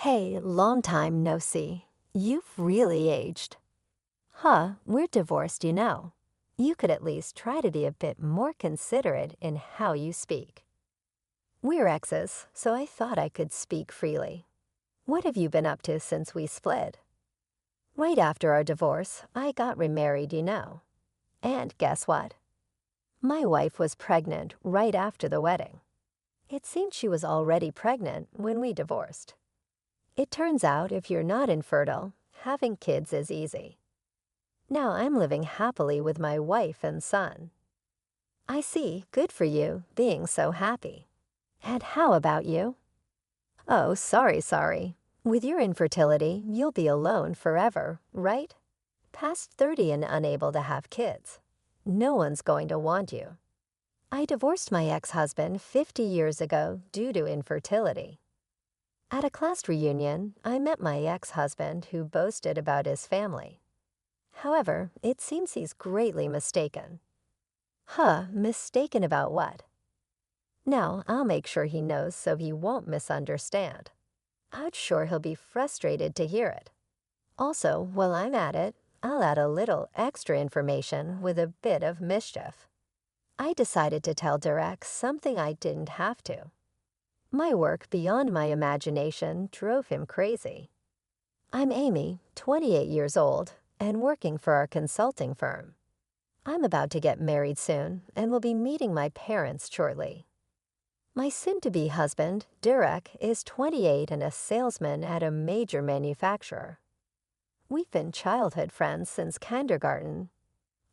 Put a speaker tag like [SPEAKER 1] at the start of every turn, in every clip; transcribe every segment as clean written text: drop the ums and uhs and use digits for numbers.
[SPEAKER 1] Hey, long time no see. You've really aged. Huh, we're divorced, you know. You could at least try to be a bit more considerate in how you speak. We're exes, so I thought I could speak freely. What have you been up to since we split? Right after our divorce, I got remarried, you know. And guess what? My wife was pregnant right after the wedding. It seemed she was already pregnant when we divorced. It turns out if you're not infertile, having kids is easy. Now I'm living happily with my wife and son. I see, good for you, being so happy. And how about you? Oh, sorry. With your infertility, you'll be alone forever, right? Past 30 and unable to have kids. No one's going to want you. I divorced my ex-husband 50 years ago due to infertility. At a class reunion, I met my ex-husband who boasted about his family. However, it seems he's greatly mistaken. Huh, mistaken about what? Now, I'll make sure he knows so he won't misunderstand. I'm sure he'll be frustrated to hear it. Also, while I'm at it, I'll add a little extra information with a bit of mischief. I decided to tell Derek something I didn't have to. My work beyond my imagination drove him crazy. I'm Amy, 28 years old, and working for our consulting firm. I'm about to get married soon and will be meeting my parents shortly. My soon-to-be husband, Derek, is 28 and a salesman at a major manufacturer. We've been childhood friends since kindergarten.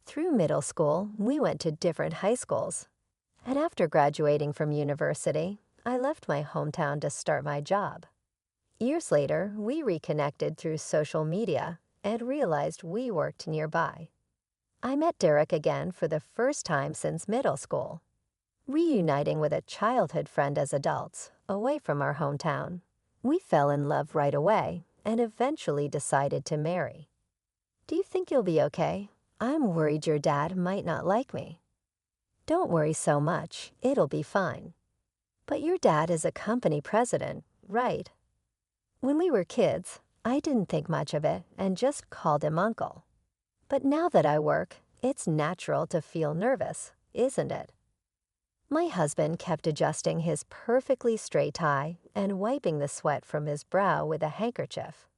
[SPEAKER 1] Through middle school, we went to different high schools. And after graduating from university, I left my hometown to start my job. Years later, we reconnected through social media and realized we worked nearby. I met Derek again for the first time since middle school. Reuniting with a childhood friend as adults, away from our hometown, we fell in love right away and eventually decided to marry. Do you think you'll be okay? I'm worried your dad might not like me. Don't worry so much, it'll be fine. But your dad is a company president, right? When we were kids, I didn't think much of it and just called him uncle. But now that I work, it's natural to feel nervous, isn't it? My husband kept adjusting his perfectly straight tie and wiping the sweat from his brow with a handkerchief.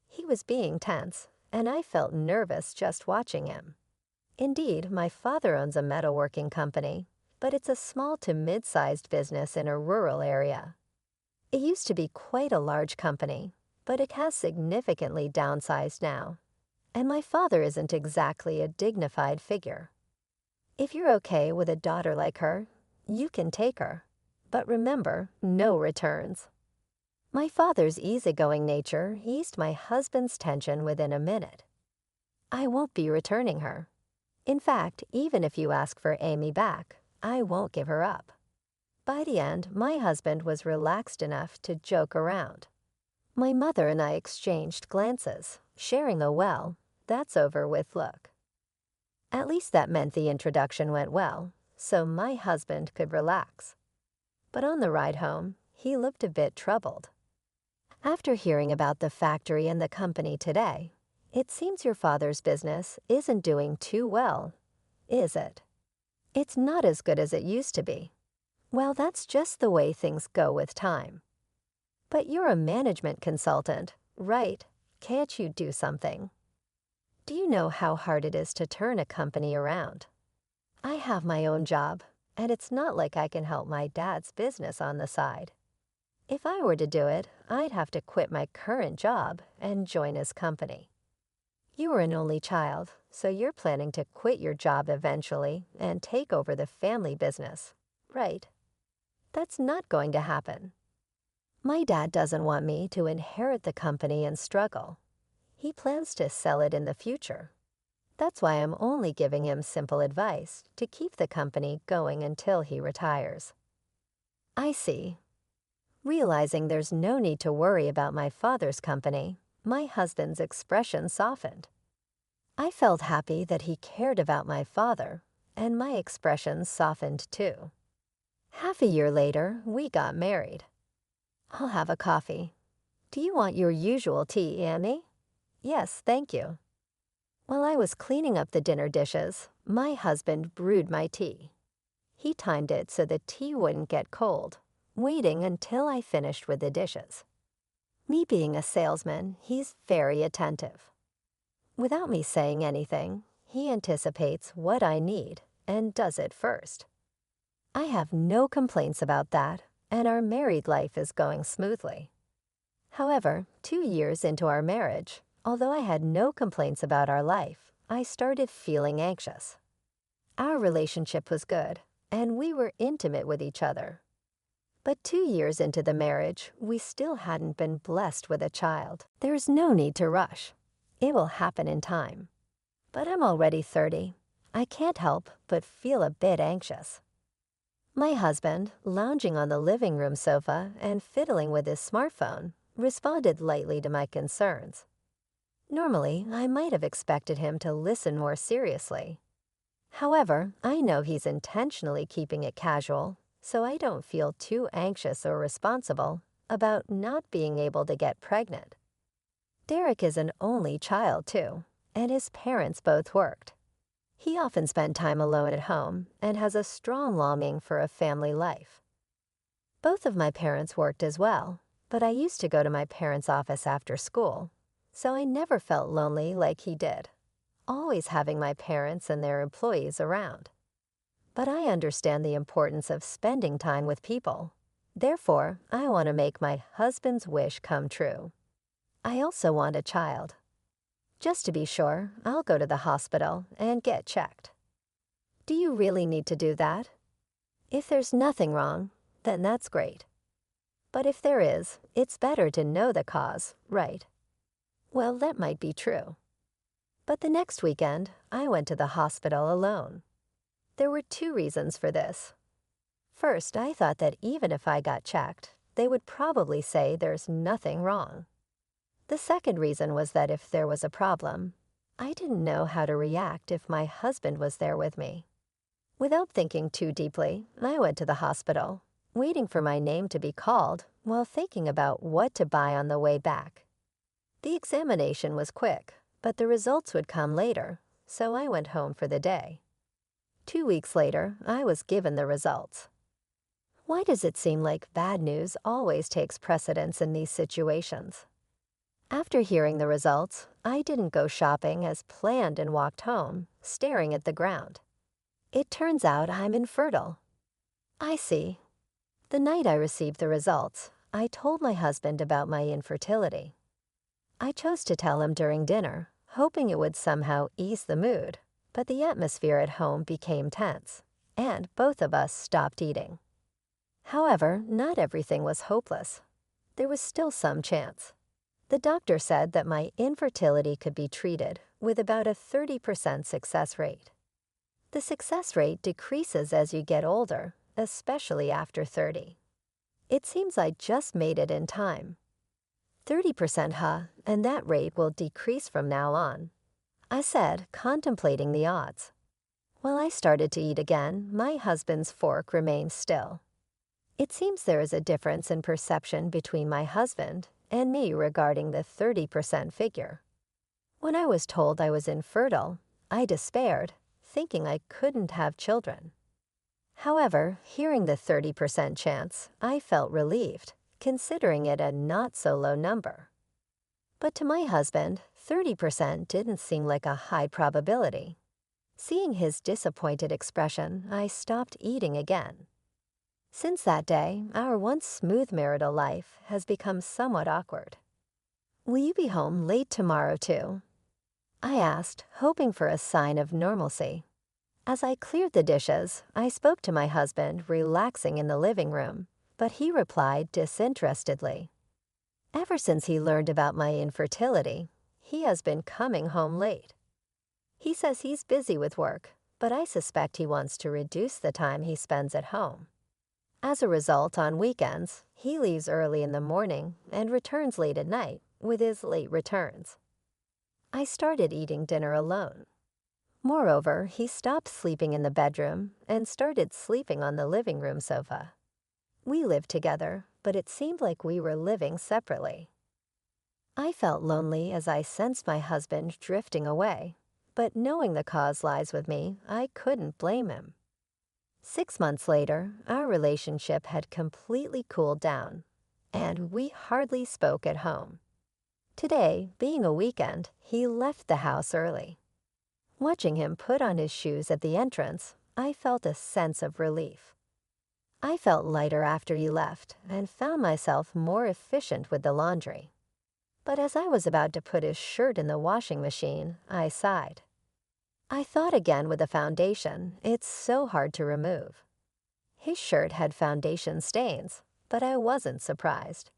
[SPEAKER 1] He was being tense, and I felt nervous just watching him. Indeed, my father owns a metalworking company, but it's a small to mid-sized business in a rural area. It used to be quite a large company, but it has significantly downsized now. And my father isn't exactly a dignified figure. If you're okay with a daughter like her, you can take her. But remember, no returns. My father's easygoing nature eased my husband's tension within a minute. I won't be returning her. In fact, even if you ask for Amy back, I won't give her up. By the end, my husband was relaxed enough to joke around. My mother and I exchanged glances, sharing a well, that's over with look. At least that meant the introduction went well, so my husband could relax. But on the ride home, he looked a bit troubled. After hearing about the factory and the company today, it seems your father's business isn't doing too well, is it? It's not as good as it used to be. Well, that's just the way things go with time. But you're a management consultant, right? Can't you do something? Do you know how hard it is to turn a company around? I have my own job, and it's not like I can help my dad's business on the side. If I were to do it, I'd have to quit my current job and join his company. You are an only child, so you're planning to quit your job eventually and take over the family business, right? That's not going to happen. My dad doesn't want me to inherit the company and struggle. He plans to sell it in the future. That's why I'm only giving him simple advice to keep the company going until he retires. I see. Realizing there's no need to worry about my father's company, my husband's expression softened. I felt happy that he cared about my father, and my expression softened too. Half a year later, we got married. I'll have a coffee. Do you want your usual tea, Annie? Yes, thank you. While I was cleaning up the dinner dishes, my husband brewed my tea. He timed it so the tea wouldn't get cold, waiting until I finished with the dishes. Me being a salesman, he's very attentive. Without me saying anything, he anticipates what I need and does it first. I have no complaints about that, and our married life is going smoothly. However, 2 years into our marriage, although I had no complaints about our life, I started feeling anxious. Our relationship was good, and we were intimate with each other. But 2 years into the marriage, we still hadn't been blessed with a child. There's no need to rush. It will happen in time. But I'm already 30. I can't help but feel a bit anxious. My husband, lounging on the living room sofa and fiddling with his smartphone, responded lightly to my concerns. Normally, I might have expected him to listen more seriously. However, I know he's intentionally keeping it casual, so I don't feel too anxious or responsible about not being able to get pregnant. Derek is an only child, too, and his parents both worked. He often spent time alone at home and has a strong longing for a family life. Both of my parents worked as well, but I used to go to my parents' office after school, so I never felt lonely like he did, always having my parents and their employees around. But I understand the importance of spending time with people. Therefore, I want to make my husband's wish come true. I also want a child. Just to be sure, I'll go to the hospital and get checked. Do you really need to do that? If there's nothing wrong, then that's great. But if there is, it's better to know the cause, right? Well, that might be true. But the next weekend, I went to the hospital alone. There were 2 reasons for this. First, I thought that even if I got checked, they would probably say there's nothing wrong. The second reason was that if there was a problem, I didn't know how to react if my husband was there with me. Without thinking too deeply, I went to the hospital, waiting for my name to be called while thinking about what to buy on the way back. The examination was quick, but the results would come later, so I went home for the day. 2 weeks later, I was given the results. Why does it seem like bad news always takes precedence in these situations? After hearing the results, I didn't go shopping as planned and walked home, staring at the ground. It turns out I'm infertile. I see. The night I received the results, I told my husband about my infertility. I chose to tell him during dinner, hoping it would somehow ease the mood, but the atmosphere at home became tense, and both of us stopped eating. However, not everything was hopeless. There was still some chance. The doctor said that my infertility could be treated with about a 30% success rate. The success rate decreases as you get older, especially after 30. It seems I just made it in time. 30%, huh, and that rate will decrease from now on, I said, contemplating the odds. While I started to eat again, my husband's fork remained still. It seems there is a difference in perception between my husband and me regarding the 30% figure. When I was told I was infertile, I despaired, thinking I couldn't have children. However, hearing the 30% chance, I felt relieved, considering it a not-so-low number. But to my husband, 30% didn't seem like a high probability. Seeing his disappointed expression, I stopped eating again. Since that day, our once smooth marital life has become somewhat awkward. Will you be home late tomorrow, too? I asked, hoping for a sign of normalcy. As I cleared the dishes, I spoke to my husband, relaxing in the living room, but he replied disinterestedly. Ever since he learned about my infertility, he has been coming home late. He says he's busy with work, but I suspect he wants to reduce the time he spends at home. As a result, on weekends, he leaves early in the morning and returns late at night with his late returns. I started eating dinner alone. Moreover, he stopped sleeping in the bedroom and started sleeping on the living room sofa. We lived together, but it seemed like we were living separately. I felt lonely as I sensed my husband drifting away, but knowing the cause lies with me, I couldn't blame him. 6 months later, our relationship had completely cooled down, and we hardly spoke at home. Today, being a weekend, he left the house early. Watching him put on his shoes at the entrance, I felt a sense of relief. I felt lighter after he left and found myself more efficient with the laundry. But as I was about to put his shirt in the washing machine, I sighed. I thought again with the foundation, it's so hard to remove. His shirt had foundation stains, but I wasn't surprised.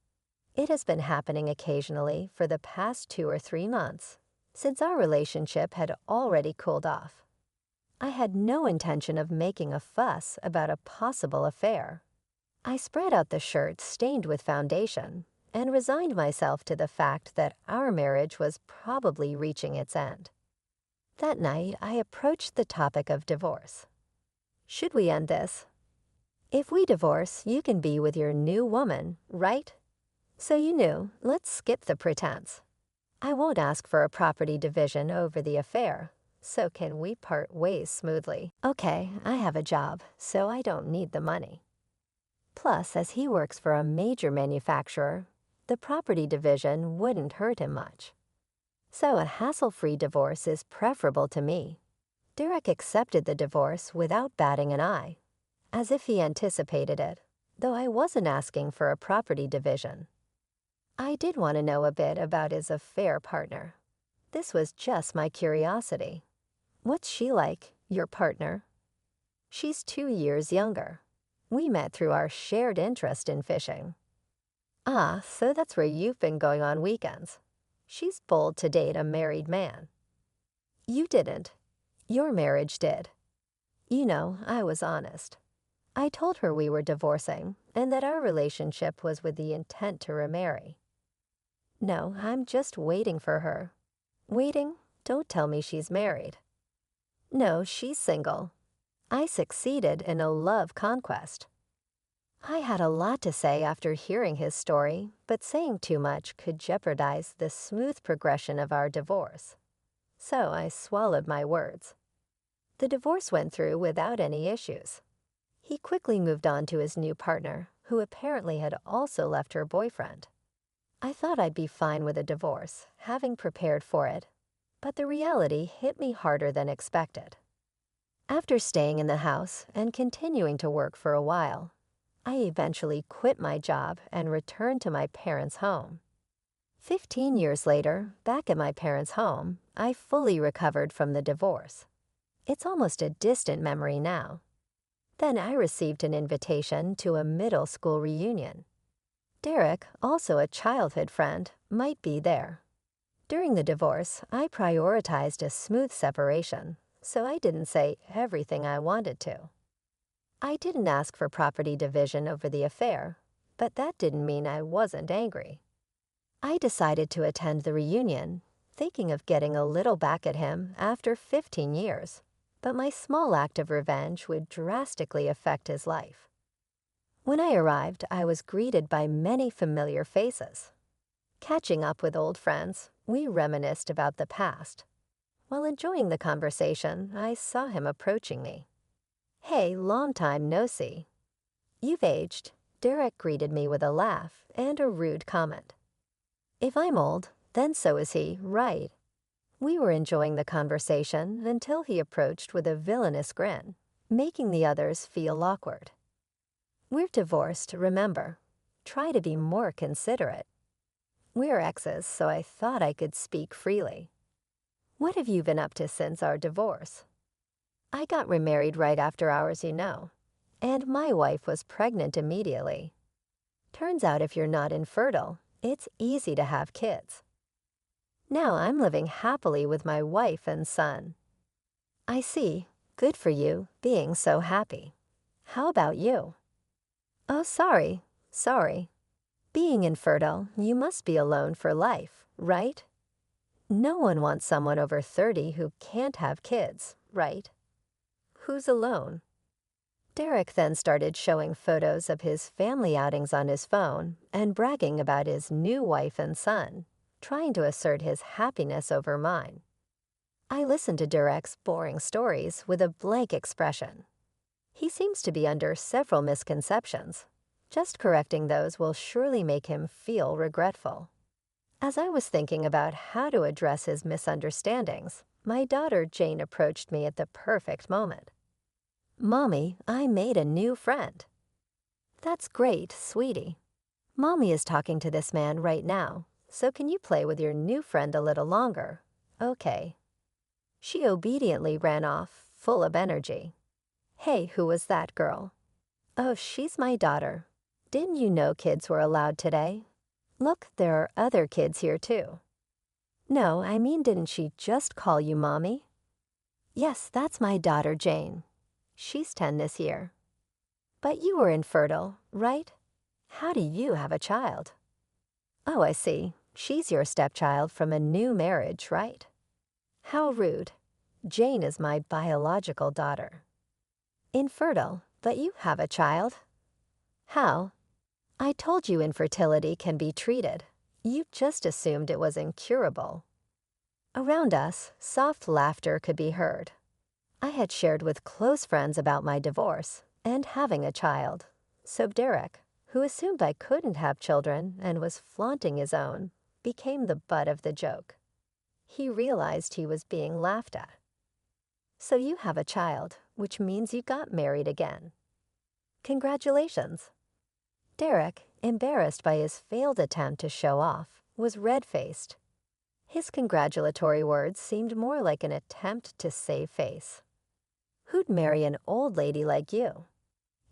[SPEAKER 1] It has been happening occasionally for the past 2 or 3 months, since our relationship had already cooled off. I had no intention of making a fuss about a possible affair. I spread out the shirt stained with foundation and resigned myself to the fact that our marriage was probably reaching its end. That night, I approached the topic of divorce. Should we end this? If we divorce, you can be with your new woman, right? So you knew, let's skip the pretense. I won't ask for a property division over the affair, so can we part ways smoothly? Okay, I have a job, so I don't need the money. Plus, as he works for a major manufacturer, the property division wouldn't hurt him much. So a hassle-free divorce is preferable to me. Derek accepted the divorce without batting an eye, as if he anticipated it, though I wasn't asking for a property division. I did want to know a bit about his affair partner. This was just my curiosity. What's she like, your partner? She's 2 years younger. We met through our shared interest in fishing. Ah, so that's where you've been going on weekends. She's bold to date a married man. You didn't. Your marriage did. You know, I was honest. I told her we were divorcing and that our relationship was with the intent to remarry. No, I'm just waiting for her. Waiting? Don't tell me she's married. No, she's single. I succeeded in a love conquest. I had a lot to say after hearing his story, but saying too much could jeopardize the smooth progression of our divorce. So I swallowed my words. The divorce went through without any issues. He quickly moved on to his new partner, who apparently had also left her boyfriend. I thought I'd be fine with a divorce, having prepared for it, but the reality hit me harder than expected. After staying in the house and continuing to work for a while, I eventually quit my job and returned to my parents' home. 15 years later, back at my parents' home, I fully recovered from the divorce. It's almost a distant memory now. Then I received an invitation to a middle school reunion. Derek, also a childhood friend, might be there. During the divorce, I prioritized a smooth separation, so I didn't say everything I wanted to. I didn't ask for property division over the affair, but that didn't mean I wasn't angry. I decided to attend the reunion, thinking of getting a little back at him after 15 years, but my small act of revenge would drastically affect his life. When I arrived, I was greeted by many familiar faces. Catching up with old friends, we reminisced about the past. While enjoying the conversation, I saw him approaching me. Hey, long time no see. You've aged. Derek greeted me with a laugh and a rude comment. If I'm old, then so is he, right? We were enjoying the conversation until he approached with a villainous grin, making the others feel awkward. We're divorced, remember. Try to be more considerate. We're exes, so I thought I could speak freely. What have you been up to since our divorce? I got remarried right after ours, you know, and my wife was pregnant immediately. Turns out if you're not infertile, it's easy to have kids. Now I'm living happily with my wife and son. I see. Good for you, being so happy. How about you? Oh, sorry. Being infertile, you must be alone for life, right? No one wants someone over 30 who can't have kids, right? Who's alone? Derek then started showing photos of his family outings on his phone and bragging about his new wife and son, trying to assert his happiness over mine. I listened to Durek's boring stories with a blank expression. He seems to be under several misconceptions. Just correcting those will surely make him feel regretful. As I was thinking about how to address his misunderstandings, my daughter Jane approached me at the perfect moment. "Mommy, I made a new friend." "That's great, sweetie. Mommy is talking to this man right now, so can you play with your new friend a little longer?" "Okay." She obediently ran off, full of energy. "Hey, who was that girl?" "Oh, she's my daughter. Didn't you know kids were allowed today? Look, there are other kids here too." "No, I mean, didn't she just call you Mommy?" "Yes, that's my daughter Jane. She's 10 this year." "But you were infertile, right? How do you have a child?" "Oh, I see. She's your stepchild from a new marriage, right?" "How rude. Jane is my biological daughter." "Infertile, but you have a child. How?" "I told you infertility can be treated. You just assumed it was incurable." Around us, soft laughter could be heard. I had shared with close friends about my divorce and having a child, so Derek, who assumed I couldn't have children and was flaunting his own, became the butt of the joke. He realized he was being laughed at. "So you have a child, which means you got married again." "Congratulations." Derek, embarrassed by his failed attempt to show off, was red-faced. His congratulatory words seemed more like an attempt to save face. "Who'd marry an old lady like you?"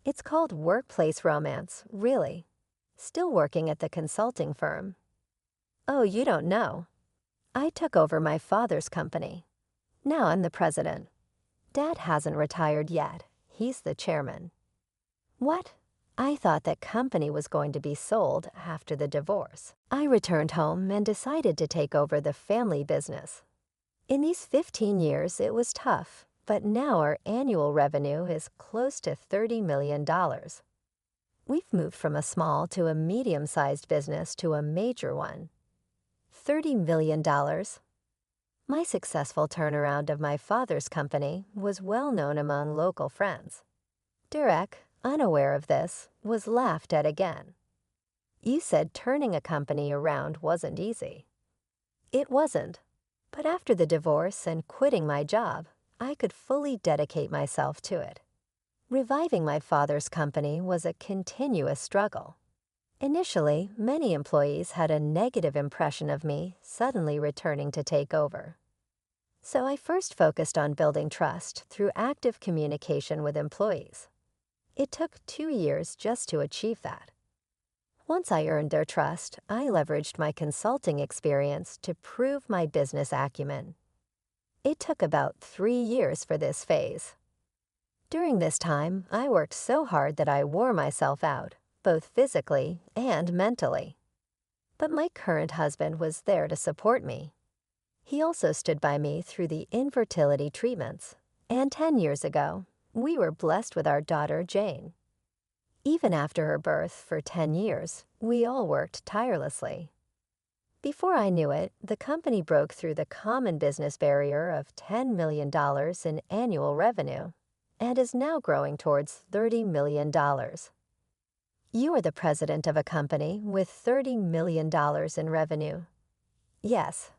[SPEAKER 1] "It's called workplace romance, really. Still working at the consulting firm." "Oh, you don't know. I took over my father's company. Now I'm the president. Dad hasn't retired yet. He's the chairman." "What? I thought that company was going to be sold after the divorce." I returned home and decided to take over the family business. In these 15 years, it was tough, but now our annual revenue is close to $30 million. We've moved from a small to a medium-sized business to a major one. $30 million. My successful turnaround of my father's company was well known among local friends. Derek, unaware of this, was laughed at again. "You said turning a company around wasn't easy." It wasn't. But after the divorce and quitting my job, I could fully dedicate myself to it. Reviving my father's company was a continuous struggle. Initially, many employees had a negative impression of me suddenly returning to take over. So I first focused on building trust through active communication with employees. It took 2 years just to achieve that. Once I earned their trust, I leveraged my consulting experience to prove my business acumen. It took about 3 years for this phase. During this time, I worked so hard that I wore myself out, both physically and mentally. But my current husband was there to support me. He also stood by me through the infertility treatments, and 10 years ago, we were blessed with our daughter Jane. Even after her birth for 10 years, we all worked tirelessly. Before I knew it, the company broke through the common business barrier of $10 million in annual revenue and is now growing towards $30 million. You are the president of a company with $30 million in revenue. Yes.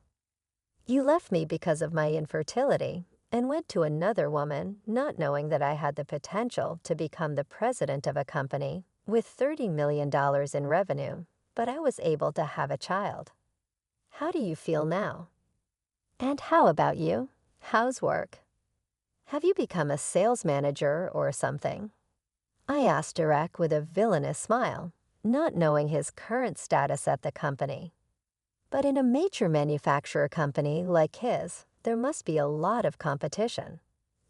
[SPEAKER 1] You left me because of my infertility and went to another woman, not knowing that I had the potential to become the president of a company with $30 million in revenue, but I was able to have a child. How do you feel now? And how about you? How's work? Have you become a sales manager or something?" I asked Derek with a villainous smile, not knowing his current status at the company. But in a major manufacturer company like his, there must be a lot of competition.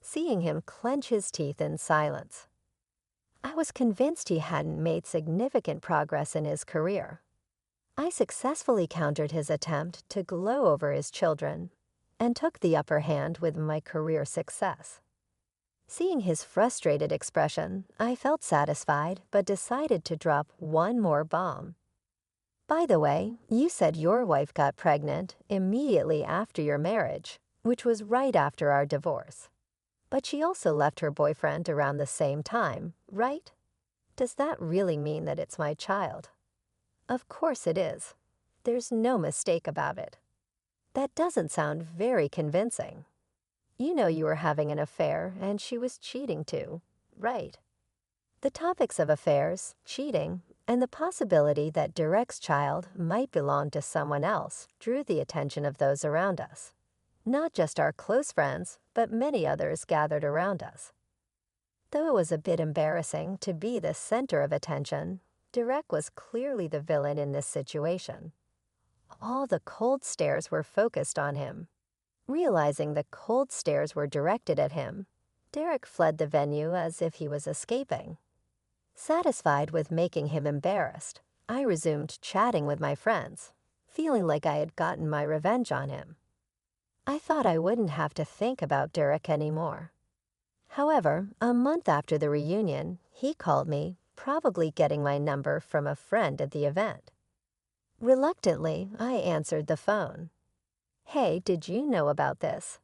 [SPEAKER 1] Seeing him clench his teeth in silence, I was convinced he hadn't made significant progress in his career. I successfully countered his attempt to glow over his children and took the upper hand with my career success. Seeing his frustrated expression, I felt satisfied but decided to drop one more bomb. By the way, you said your wife got pregnant immediately after your marriage, which was right after our divorce. But she also left her boyfriend around the same time, right? Does that really mean that it's my child? Of course it is. There's no mistake about it. That doesn't sound very convincing. You know you were having an affair and she was cheating too, right? The topics of affairs, cheating, and the possibility that Derek's child might belong to someone else drew the attention of those around us. Not just our close friends, but many others gathered around us. Though it was a bit embarrassing to be the center of attention, Derek was clearly the villain in this situation. All the cold stares were focused on him. Realizing the cold stares were directed at him, Derek fled the venue as if he was escaping. Satisfied with making him embarrassed, I resumed chatting with my friends, feeling like I had gotten my revenge on him. I thought I wouldn't have to think about Derek anymore. However, a month after the reunion, he called me, probably getting my number from a friend at the event. Reluctantly, I answered the phone. "Hey, did you know about this?"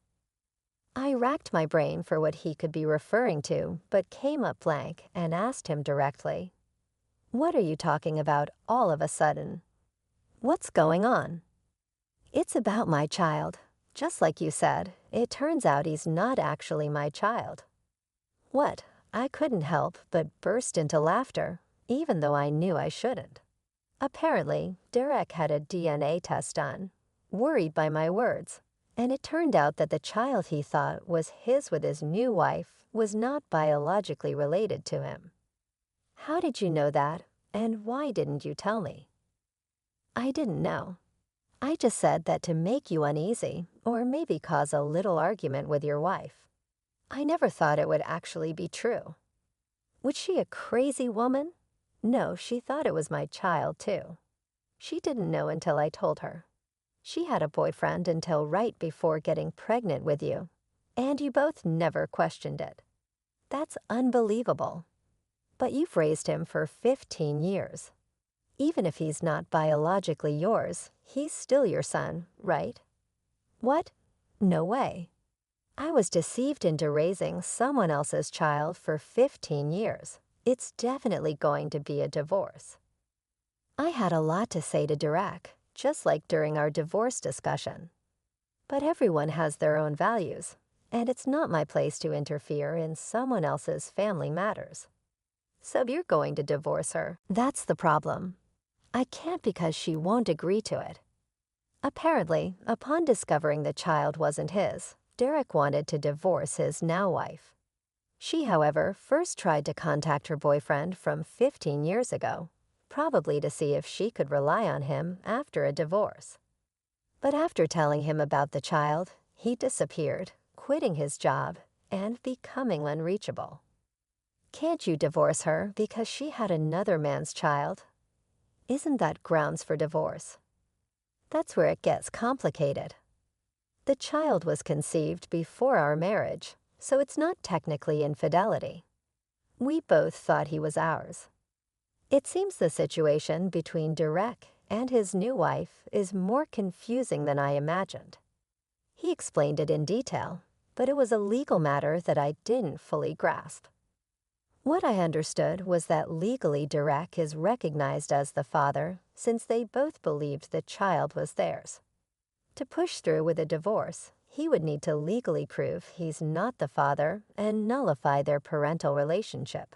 [SPEAKER 1] I racked my brain for what he could be referring to, but came up blank and asked him directly, "What are you talking about all of a sudden? What's going on?" "It's about my child. Just like you said, it turns out he's not actually my child." What? I couldn't help but burst into laughter, even though I knew I shouldn't. Apparently, Derek had a DNA test done, worried by my words, and it turned out that the child he thought was his with his new wife was not biologically related to him. "How did you know that, and why didn't you tell me?" "I didn't know. I just said that to make you uneasy, or maybe cause a little argument with your wife. I never thought it would actually be true." Was she a crazy woman? No, she thought it was my child, too. She didn't know until I told her. She had a boyfriend until right before getting pregnant with you, and you both never questioned it. That's unbelievable. But you've raised him for 15 years. Even if he's not biologically yours, he's still your son, right? What? No way. I was deceived into raising someone else's child for 15 years. It's definitely going to be a divorce. I had a lot to say to Derek, just like during our divorce discussion. But everyone has their own values, and it's not my place to interfere in someone else's family matters. "So you're going to divorce her. That's the problem. I can't because she won't agree to it." Apparently, upon discovering the child wasn't his, Derek wanted to divorce his now wife. She, however, first tried to contact her boyfriend from 15 years ago, probably to see if she could rely on him after a divorce. But after telling him about the child, he disappeared, quitting his job and becoming unreachable. Can't you divorce her because she had another man's child? Isn't that grounds for divorce? That's where it gets complicated. The child was conceived before our marriage, so it's not technically infidelity. We both thought he was ours. It seems the situation between Derek and his new wife is more confusing than I imagined. He explained it in detail, but it was a legal matter that I didn't fully grasp. What I understood was that legally Derek is recognized as the father since they both believed the child was theirs. To push through with a divorce, he would need to legally prove he's not the father and nullify their parental relationship.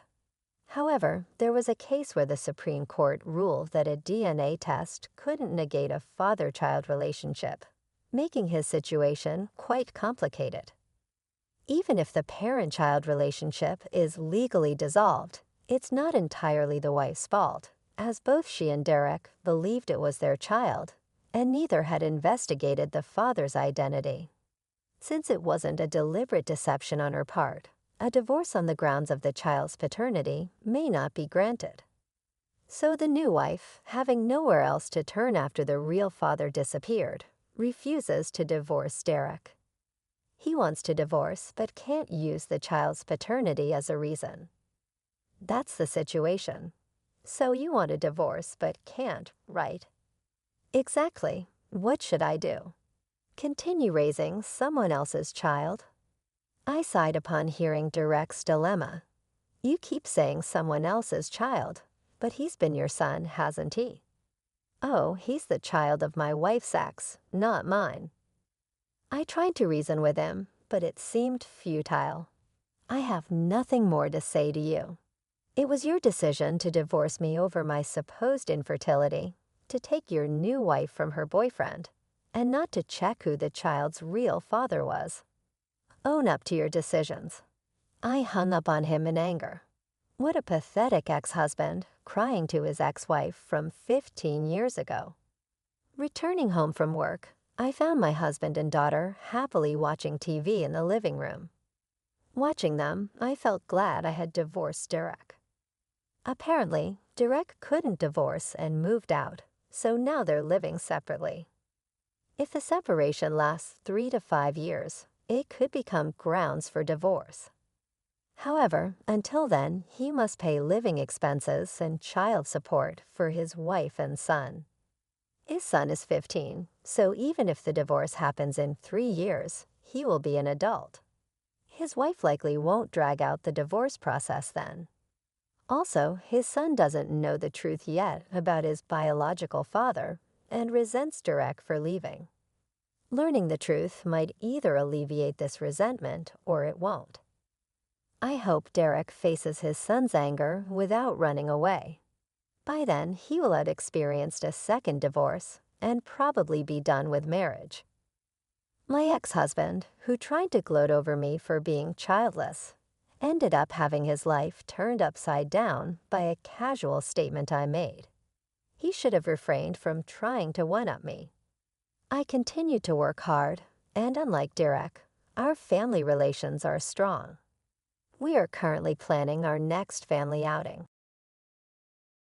[SPEAKER 1] However, there was a case where the Supreme Court ruled that a DNA test couldn't negate a father-child relationship, making his situation quite complicated. Even if the parent-child relationship is legally dissolved, it's not entirely the wife's fault, as both she and Derek believed it was their child, and neither had investigated the father's identity. Since it wasn't a deliberate deception on her part, a divorce on the grounds of the child's paternity may not be granted. So the new wife, having nowhere else to turn after the real father disappeared, refuses to divorce Derek. He wants to divorce but can't use the child's paternity as a reason. That's the situation. So you want a divorce but can't, right? Exactly. What should I do? Continue raising someone else's child? I sighed upon hearing Derek's dilemma. You keep saying someone else's child, but he's been your son, hasn't he? Oh, he's the child of my wife's ex, not mine. I tried to reason with him, but it seemed futile. I have nothing more to say to you. It was your decision to divorce me over my supposed infertility, to take your new wife from her boyfriend, and not to check who the child's real father was. Own up to your decisions. I hung up on him in anger. What a pathetic ex-husband, crying to his ex-wife from 15 years ago. Returning home from work, I found my husband and daughter happily watching TV in the living room. Watching them, I felt glad I had divorced Derek. Apparently, Derek couldn't divorce and moved out, so now they're living separately. If the separation lasts 3 to 5 years, it could become grounds for divorce. However, until then, he must pay living expenses and child support for his wife and son. His son is 15, so even if the divorce happens in 3 years, he will be an adult. His wife likely won't drag out the divorce process then. Also, his son doesn't know the truth yet about his biological father and resents Derek for leaving. Learning the truth might either alleviate this resentment or it won't. I hope Derek faces his son's anger without running away. By then, he will have experienced a second divorce and probably be done with marriage. My ex-husband, who tried to gloat over me for being childless, ended up having his life turned upside down by a casual statement I made. He should have refrained from trying to one-up me. I continued to work hard, and unlike Derek, our family relations are strong. We are currently planning our next family outing.